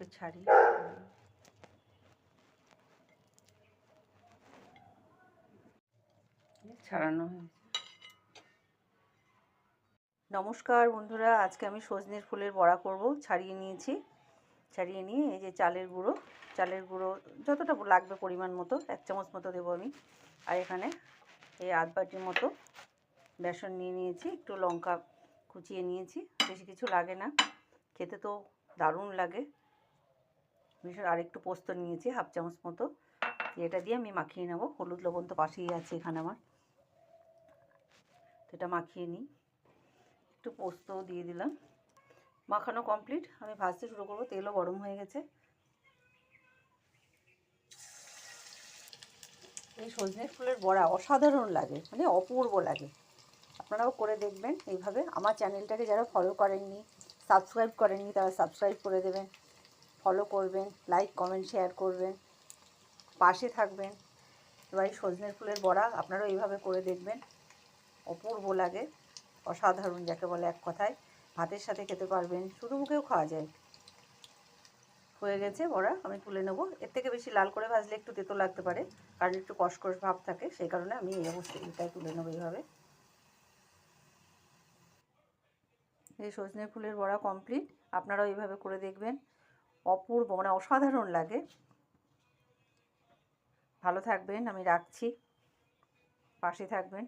এগুলোকে ছাড়ি। ছাড়ানো হয়েছে। নমস্কার বন্ধুরা, আজকে আমি সজনের ফুলের বড়া করব। ছাড়িয়ে নিয়েছি, ছাড়িয়ে নিয়ে এই যে চালের গুঁড়ো যতটা লাগবে পরিমাণ মতো 1 চামচ মতো দেবো আমি। আর এখানে এই আধ বাটির মতো বেসন নিয়ে নিয়েছি, একটু লঙ্কা কুচিয়ে নিয়েছি, বেশি কিছু লাগে না, খেতে তো দারুণ লাগে। ভীষণ। আর একটু পোস্ত নিয়েছি 1/2 চামচ মতো, এটা দিয়ে আমি মাখিয়ে নেব। হলুদ লবণ তো পাশেই আছে এখানে আমার, তো এটা মাখিয়ে নিই। একটু পোস্তও দিয়ে দিলাম। মাখানো কমপ্লিট, আমি ভাজতে শুরু করবো। তেলও গরম হয়ে গেছে। এই সজনের ফুলের বড়া অসাধারণ লাগে, মানে অপূর্ব লাগে। আপনারাও করে দেখবেন এইভাবে। আমার চ্যানেলটাকে যারা ফলো করেননি, সাবস্ক্রাইব করেননি, তারা সাবস্ক্রাইব করে দেবেন, ফলো করবেন, লাইক কমেন্ট শেয়ার করবেন, পাশে থাকবেন। এবার এই সজনের ফুলের বড়া আপনারাও এইভাবে করে দেখবেন, অপূর্ব লাগে, অসাধারণ যাকে বলে এক কথায়। ভাতের সাথে খেতে পারবেন, শুধু মুখেও খাওয়া যায়। হয়ে গেছে বড়া, আমি তুলে নেব। এর থেকে বেশি লাল করে ভাজলে একটু তেতো লাগতে পারে, কারণ একটু কষকষ ভাব থাকে, সেই কারণে আমি এই অবস্থায় তুলে নেবো এইভাবে। এই সজনে ফুলের বড়া কমপ্লিট। আপনারাও এইভাবে করে দেখবেন, অপূর্ব, মানে অসাধারণ লাগে। ভালো থাকবেন, আমি রাখছি, পাশে থাকবেন।